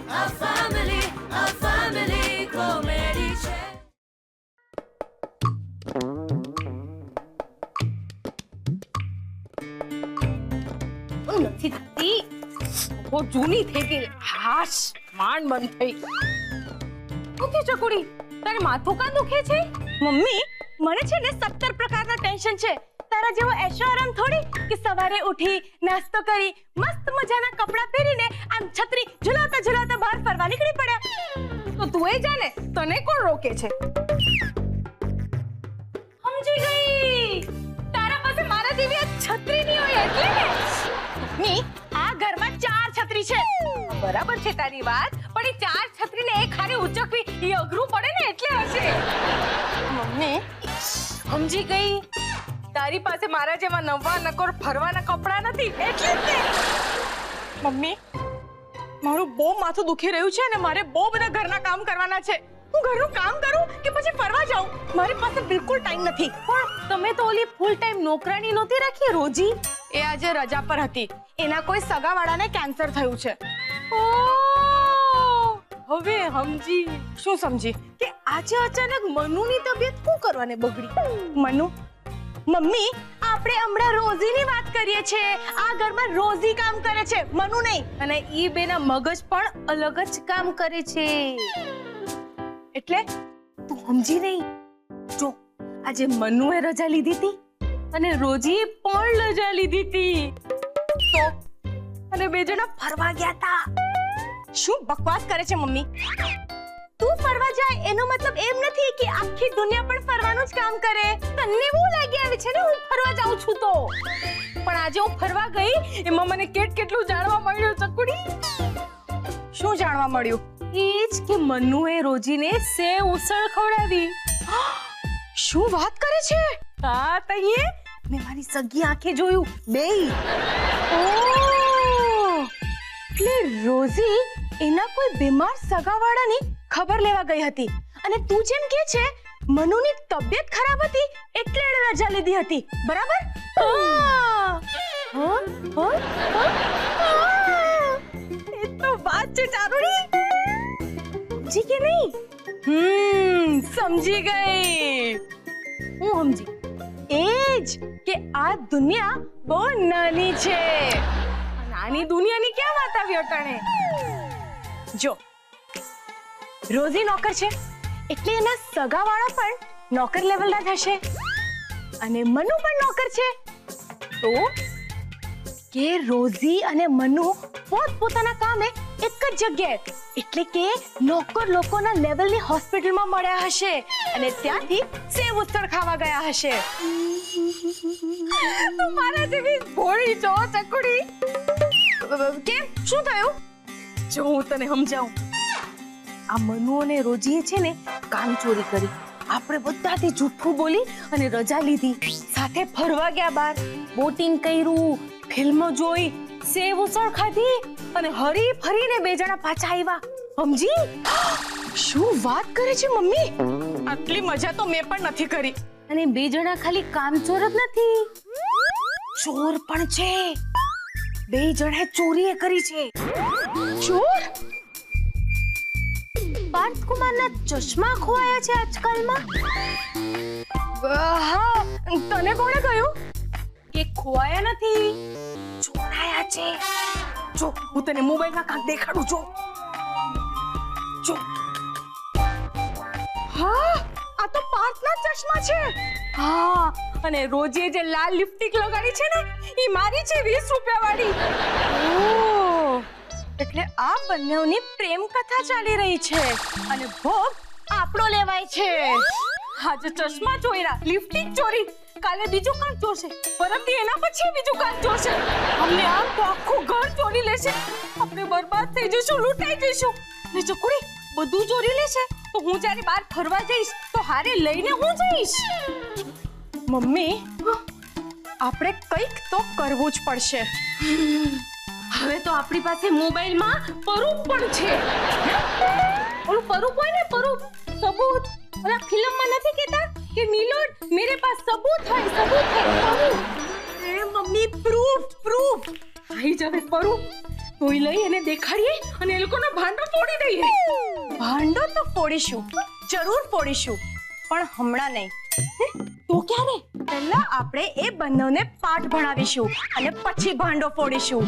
a family comedy છે. નથી થતી, બહુ જૂની થઈ ગઈ. હાશ, માંડ બંધ થઈ. ઓકે ચકુડી, તારે માથું કાં દુખે છે? મમ્મી, મને છે ને 17 પ્રકારના ટેન્શન છે. તારા જેવો એશો આરામ થોડી કે સવારે ઉઠી નાસ્તો કરી મસ્ત મજાના કપડાં પહેરીને આમ છત્રી ઝુલાવતા ઝુલાવતા બહાર ફરવા નીકળી પડ્યા. તો તું એ જાને, તને કોણ રોકે છે? સમજી ગઈ. તારા પાસે મારા જેવી આ છત્રી નહીં હોય એટલે ને. મમ્મી, આ ઘરમાં 4 છત્રી છે. બરાબર છે તારી વાત, પણ એ 4 છત્રીને એક હારે ઉચકવી એ અઘરું પડે ને એટલે હશે. મમ્મી, સમજી ગઈ. તારી પાસે મારા જેવા નવા નકોર ફરવાના કપડા નથી એટલે જ ને. મમ્મી, મારું બહુ માથું દુખી રહ્યું છે અને મારે બહુ બધા ઘરના કામ કરવાના છે. હું ઘરનું કામ કરું કે પછી ફરવા જાઉં? મારી પાસે બિલકુલ ટાઈમ નથી. પણ તમે તો ઓલી ફૂલ ટાઈમ નોકરાની નહોતી રાખી રોજી? એ આજે રજા પર હતી. એના કોઈ સગાવાળાને કેન્સર થયું છે. હવે સમજી. શું સમજી? કે આજે અચાનક મનુની તબિયત શું કરવાને બગડી? મનુ? મમ્મી, આપણે હમણાં રોઝીની વાત કરીએ છીએ. આ ઘરમાં રોઝી કામ કરે છે, મનુ નહીં. અને ઈ બેના મગજ પણ અલગ જ કામ કરે છે. એટલે તું સમજી નહીં? જો આજે મનુએ રજા લીધી હતી અને રોજીએ પણ રજા લીધી હતી. તો અને બે જણા ફરવા ગયા હતા. શું બકવાસ કરે છે મમ્મી? તું ફરવા જાય એનો મતલબ એમ નથી કે આખી દુનિયા પણ ફરવાનું જ કામ કરે. તને બહુ લાગી આવે છે ને હું ફરવા જાઉં છું તો. પણ આજે હું ફરવા ગઈ એમાં મને કેટલું જાણવા મળ્યું ચકુડી. શું જાણવા મળ્યું? એ જ કે મનુએ રોજીને સેવ ઉસળ ખવડાવી. શું વાત કરે છે? હા તઈએ મેં મારી સગી આંખે જોયું બેય. એટલે રોઝી એના કોઈ બીમાર સગાવાળાની ખબર લેવા ગઈ હતી અને તું જેમ કે છે મનુની તબિયત ખરાબ હતી એટલે એણે રજા લીધી હતી, બરાબર? એ તો વાત છે ચારુડી. સમજી કે નહીં? સમજી ગઈ. હું સમજી. એ જ કે આ દુનિયા બહુ નાની છે. નાની દુનિયાની ક્યાં વાત આવી અટાણે? જો રોઝી નોકર છે એટલે એના સગાવાળા પણ નોકર લેવલના થશે અને મનુ પણ નોકર છે તો કે રોઝી અને મનુ પોતપોતાના કામે એક જ જગ્યાએ એટલે કે નોકર લોકોના લેવલની હોસ્પિટલમાં મળ્યા હશે અને ત્યાંથી સેવ ઉસળ ખાવા ગયા હશે. તો મારા જેવી ભોળી છો ચકુડી. કેમ? શું થયું? જો હું તને સમજાવું. આ મનુ અને રોજીએ છે ને કામ ચોરી કરી. આપણે બધાથી જૂઠું બોલી અને રજા લીધી. સાથે ફરવા ગયા બહાર, બોટિંગ કર્યું, ફિલ્મ જોઈ, સેવ ઉસળ ખાધી અને હરી ફરીને બે જણા પાછા આવ્યા. સમજી? શું વાત કરે છે મમ્મી? આટલી મજા તો મેં પણ નથી કરી. અને બે જણા ખાલી કામચોર જ નથી, ચોર પણ છે. બે જણાએ ચોરી કરી છે. ચોર? પાર્થ કુમારના ચશ્મા ખોવાયા છે આજકાલમાં. હા, તને કોણે કહ્યું? કે ખોવાયા નથી, ચોરાયા છે. જો હું તને મોબાઈલમાં કાંક દેખાડું. જો હા, આ તો પાર્થના ચશ્મા છે. હા, અને રોજે જે લાલ લિપસ્ટિક લગાડી છે ને એ મારી છે 20 રૂપિયા વાળી. ઓહ, એટલે આ બંનેની પ્રેમ કથા ચાલી રહી છે અને ભોગ આપણો લેવાય છે. આજે ચશ્મા ચોર્યા, લિપસ્ટિક ચોરી, કાલે બીજું કાંક ચોરશે, પરમદી એના પછી બીજું કાંક ચોરશે. અમને આમ તો આખું ઘર ચોરી લેશે. આપણે બરબાદ થઈ જઈશું, લૂંટાઈ જઈશું. ને ચકુડી બધું ચોરી લેશે તો હું જ્યારે બહાર ફરવા જઈશ તો હારે લઈને હું જઈશ. મમ્મી, આપણે કંઈક તો કરવું જ પડશે. હવે તો આપણી પાસે મોબાઈલમાં પરૂપ પણ છે. ઓલું પરૂપ હોય ને, પરૂપ, સબૂત. ઓલા ફિલ્મમાં નથી કહેતા કે મિલોડ મેરે પાસ સબૂત है, સબૂત है. એ મમ્મી, પ્રૂફ. આવી જાવે પરૂપ. તોય લઈ અને દેખાડીએ અને એ લોકોનો ભાંડો ફોડી દઈએ. ભાંડો તો ફોડીશું, જરૂર ફોડીશું, પણ હમણાં નહીં. તો ક્યારે? પહેલા આપણે એ બંનેને પાઠ ભણાવીશું અને પછી ભાંડો ફોડીશું.